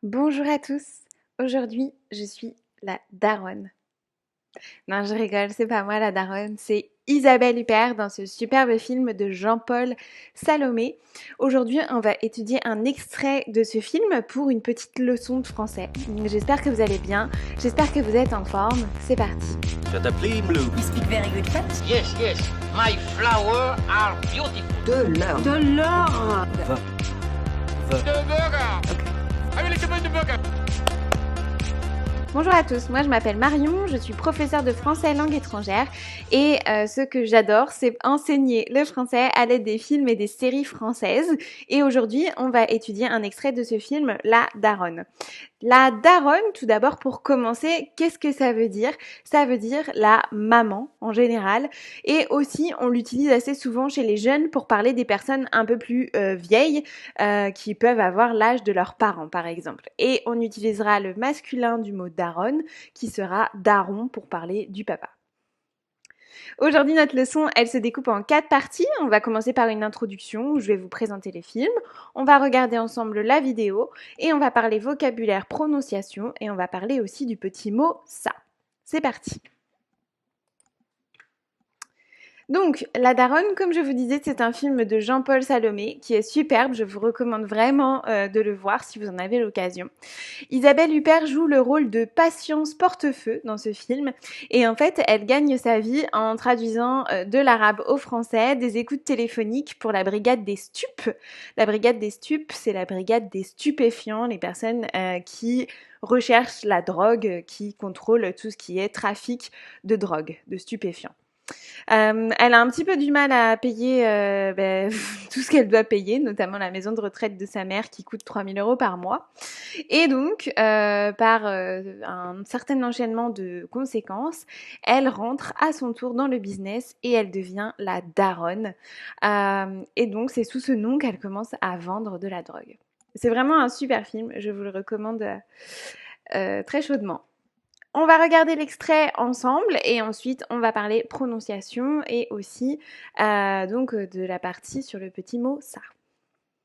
Bonjour à tous. Aujourd'hui, je suis la daronne. Non, je rigole, c'est pas moi la daronne, c'est Isabelle Huppert dans ce superbe film de Jean-Paul Salomé. Aujourd'hui, on va étudier un extrait de ce film pour une petite leçon de français. J'espère que vous allez bien, j'espère que vous êtes en forme. C'est parti. Tu as appelé Blue. You speak very good French? Yes, yes. My flowers are beautiful. De l'or. De l'or. The burger. Okay. I will recommend the burger. Bonjour à tous, moi je m'appelle Marion, je suis professeure de français langue étrangère et ce que j'adore c'est enseigner le français à l'aide des films et des séries françaises et aujourd'hui on va étudier un extrait de ce film La Daronne. La daronne, tout d'abord pour commencer, qu'est-ce que ça veut dire? Ça veut dire la maman en général et aussi on l'utilise assez souvent chez les jeunes pour parler des personnes un peu plus vieilles qui peuvent avoir l'âge de leurs parents par exemple. Et on utilisera le masculin du mot daronne qui sera daron pour parler du papa. Aujourd'hui, notre leçon, elle se découpe en 4 parties. On va commencer par une introduction où je vais vous présenter les films. On va regarder ensemble la vidéo et on va parler vocabulaire, prononciation et on va parler aussi du petit mot ça. C'est parti. Donc, La Daronne, comme je vous disais, c'est un film de Jean-Paul Salomé qui est superbe. Je vous recommande vraiment de le voir si vous en avez l'occasion. Isabelle Huppert joue le rôle de Patience Portefeu dans ce film et en fait, elle gagne sa vie en traduisant de l'arabe au français des écoutes téléphoniques pour la brigade des stupes. La brigade des stupes, c'est la brigade des stupéfiants, les personnes qui recherchent la drogue, qui contrôlent tout ce qui est trafic de drogue, de stupéfiants. Elle a un petit peu du mal à payer tout ce qu'elle doit payer, notamment la maison de retraite de sa mère qui coûte 3 000 € par mois. Et donc, par un certain enchaînement de conséquences, elle rentre à son tour dans le business et elle devient la daronne. Et donc, c'est sous ce nom qu'elle commence à vendre de la drogue. C'est vraiment un super film, je vous le recommande très chaudement. On va regarder l'extrait ensemble et ensuite on va parler prononciation et aussi donc de la partie sur le petit mot ça.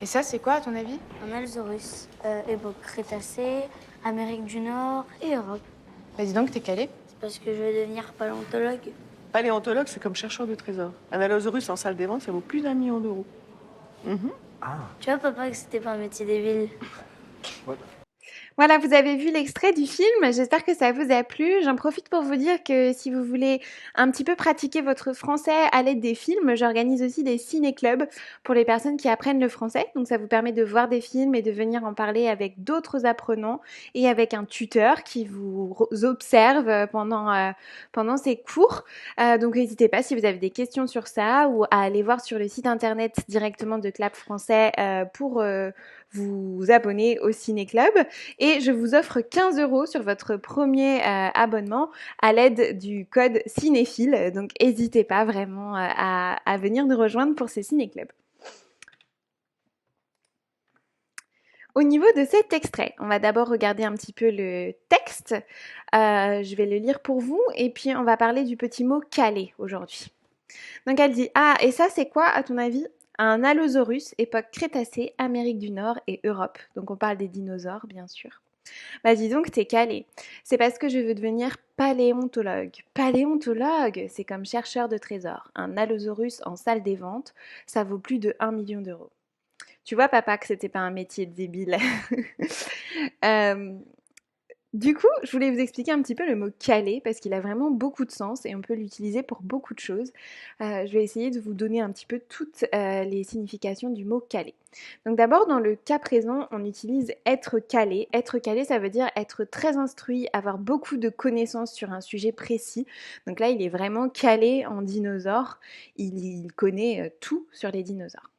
Et ça, c'est quoi à ton avis? Un Alsaurus, époque Crétacé, Amérique du Nord et Europe. Bah dis donc, t'es calé. C'est parce que je veux devenir paléontologue. Paléontologue, c'est comme chercheur de trésors. Un allosaurus en salle des ventes, ça vaut plus d'1 million d'euros. Tu vois, papa, que c'était pas un métier des villes. Voilà, vous avez vu l'extrait du film, j'espère que ça vous a plu. J'en profite pour vous dire que si vous voulez un petit peu pratiquer votre français à l'aide des films, j'organise aussi des ciné-clubs pour les personnes qui apprennent le français. Donc ça vous permet de voir des films et de venir en parler avec d'autres apprenants et avec un tuteur qui vous observe pendant ces cours. Donc n'hésitez pas si vous avez des questions sur ça ou à aller voir sur le site internet directement de Clap Français pour vous abonner au ciné-club. Et je vous offre 15 € sur votre premier abonnement à l'aide du code cinéphile. Donc n'hésitez pas vraiment à venir nous rejoindre pour ces ciné-clubs. Au niveau de cet extrait, on va d'abord regarder un petit peu le texte. Je vais le lire pour vous et puis on va parler du petit mot calé aujourd'hui. Donc elle dit « Ah, et ça c'est quoi à ton avis ? Un Allosaurus, époque Crétacé, Amérique du Nord et Europe. » Donc on parle des dinosaures bien sûr. Bah dis donc, t'es calé. C'est parce que je veux devenir paléontologue. Paléontologue, c'est comme chercheur de trésors. Un Allosaurus en salle des ventes, ça vaut plus de 1 million d'euros. Tu vois, papa, que c'était pas un métier débile. Du coup, je voulais vous expliquer un petit peu le mot calé parce qu'il a vraiment beaucoup de sens et on peut l'utiliser pour beaucoup de choses. Je vais essayer de vous donner un petit peu toutes les significations du mot calé. Donc d'abord, dans le cas présent, on utilise être calé. Être calé, ça veut dire être très instruit, avoir beaucoup de connaissances sur un sujet précis. Donc là, il est vraiment calé en dinosaures. Il connaît tout sur les dinosaures.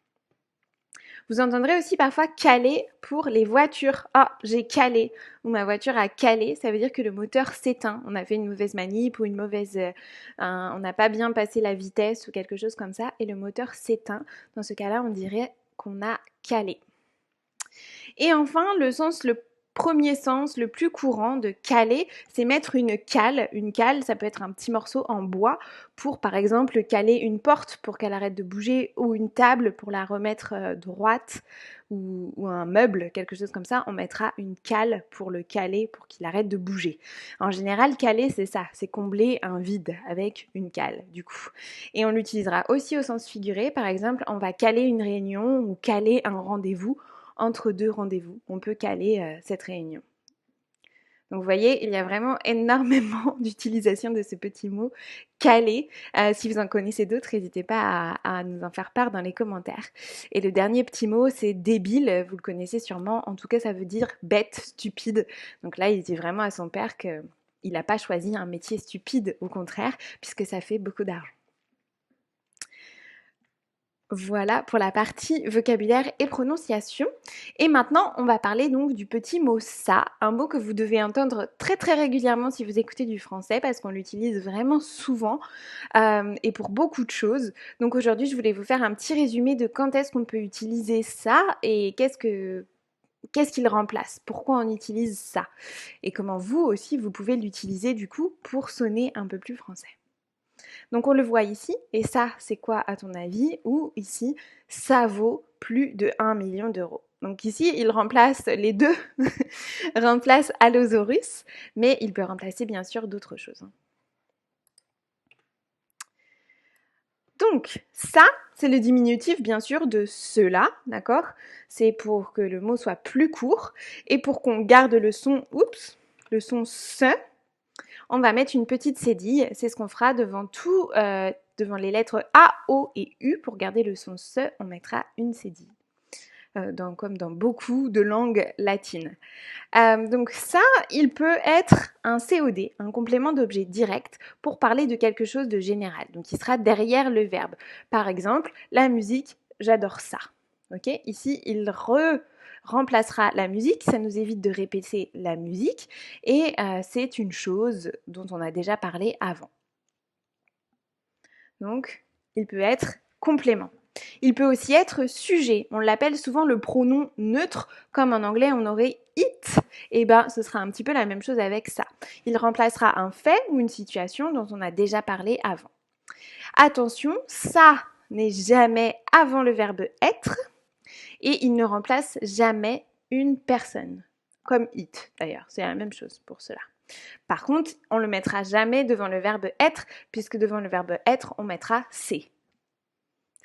Vous entendrez aussi parfois caler pour les voitures. Ah, j'ai calé ou ma voiture a calé, ça veut dire que le moteur s'éteint. On a fait une mauvaise manip ou on n'a pas bien passé la vitesse ou quelque chose comme ça et le moteur s'éteint. Dans ce cas-là, on dirait qu'on a calé. Et enfin, le sens le premier sens, le plus courant de caler, c'est mettre une cale. Une cale, ça peut être un petit morceau en bois pour, par exemple, caler une porte pour qu'elle arrête de bouger ou une table pour la remettre droite ou un meuble, quelque chose comme ça. On mettra une cale pour le caler, pour qu'il arrête de bouger. En général, caler, c'est ça, c'est combler un vide avec une cale, du coup. Et on l'utilisera aussi au sens figuré. Par exemple, on va caler une réunion ou caler un rendez-vous. Entre deux rendez-vous, on peut caler cette réunion. Donc vous voyez, il y a vraiment énormément d'utilisation de ce petit mot caler. Si vous en connaissez d'autres, n'hésitez pas à nous en faire part dans les commentaires. Et le dernier petit mot, c'est débile. Vous le connaissez sûrement. En tout cas, ça veut dire bête, stupide. Donc là, il dit vraiment à son père qu'il n'a pas choisi un métier stupide, au contraire, puisque ça fait beaucoup d'argent. Voilà pour la partie vocabulaire et prononciation. Et maintenant, on va parler donc du petit mot ça, un mot que vous devez entendre très très régulièrement si vous écoutez du français parce qu'on l'utilise vraiment souvent et pour beaucoup de choses. Donc aujourd'hui, je voulais vous faire un petit résumé de quand est-ce qu'on peut utiliser ça et qu'est-ce qu'il remplace, pourquoi on utilise ça et comment vous aussi vous pouvez l'utiliser du coup pour sonner un peu plus français. Donc on le voit ici, et ça c'est quoi à ton avis? Ou ici, ça vaut plus de 1 million d'euros. Donc ici, il remplace les deux, remplace Allosaurus, mais il peut remplacer bien sûr d'autres choses. Donc ça, c'est le diminutif bien sûr de cela, d'accord? C'est pour que le mot soit plus court, et pour qu'on garde le son, le son se, on va mettre une petite cédille, c'est ce qu'on fera devant devant les lettres A, O et U. Pour garder le son SE, on mettra une cédille, comme dans beaucoup de langues latines. Donc ça, il peut être un COD, un complément d'objet direct, pour parler de quelque chose de général. Donc il sera derrière le verbe. Par exemple, la musique, j'adore ça. Okay, ici, il remplacera la musique, ça nous évite de répéter la musique et c'est une chose dont on a déjà parlé avant. Donc, il peut être complément. Il peut aussi être sujet. On l'appelle souvent le pronom neutre, comme en anglais on aurait it. Et ben, ce sera un petit peu la même chose avec ça. Il remplacera un fait ou une situation dont on a déjà parlé avant. Attention, ça n'est jamais avant le verbe être. Et il ne remplace jamais une personne, comme it d'ailleurs, c'est la même chose pour cela. Par contre, on ne le mettra jamais devant le verbe être, puisque devant le verbe être, on mettra C.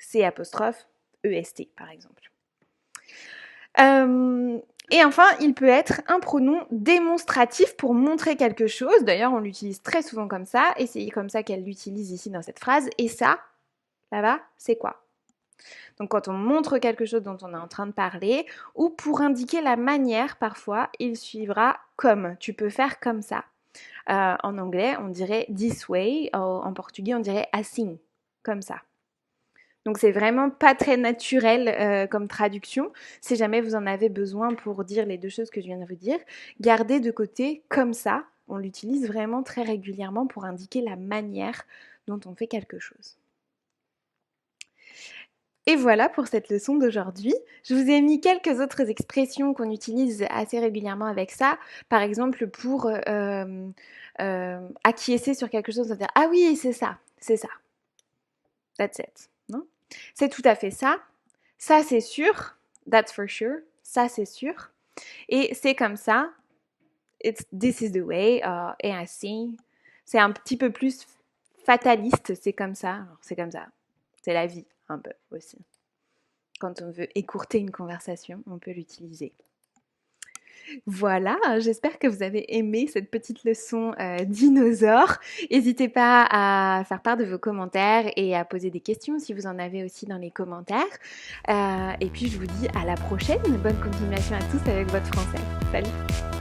C apostrophe EST par exemple. Et enfin, il peut être un pronom démonstratif pour montrer quelque chose. D'ailleurs, on l'utilise très souvent comme ça, et c'est comme ça qu'elle l'utilise ici dans cette phrase. Et ça, là-bas, c'est quoi? Donc quand on montre quelque chose dont on est en train de parler, ou pour indiquer la manière, parfois, il suivra comme. Tu peux faire comme ça. En anglais, on dirait this way. En portugais, on dirait assim. Comme ça. Donc c'est vraiment pas très naturel comme traduction. Si jamais vous en avez besoin pour dire les deux choses que je viens de vous dire, gardez de côté comme ça. On l'utilise vraiment très régulièrement pour indiquer la manière dont on fait quelque chose. Et voilà pour cette leçon d'aujourd'hui. Je vous ai mis quelques autres expressions qu'on utilise assez régulièrement avec ça. Par exemple, pour acquiescer sur quelque chose, on va dire « Ah oui, c'est ça, c'est ça. That's it. » Non ? C'est tout à fait ça. Ça, c'est sûr. That's for sure. Ça, c'est sûr. Et c'est comme ça. This is the way. Et ainsi. C'est un petit peu plus fataliste. C'est comme ça. Alors, c'est comme ça. C'est la vie. Un peu aussi. Quand on veut écourter une conversation, on peut l'utiliser. Voilà, j'espère que vous avez aimé cette petite leçon dinosaure. N'hésitez pas à faire part de vos commentaires et à poser des questions si vous en avez aussi dans les commentaires. Et puis je vous dis à la prochaine. Bonne continuation à tous avec votre français. Salut!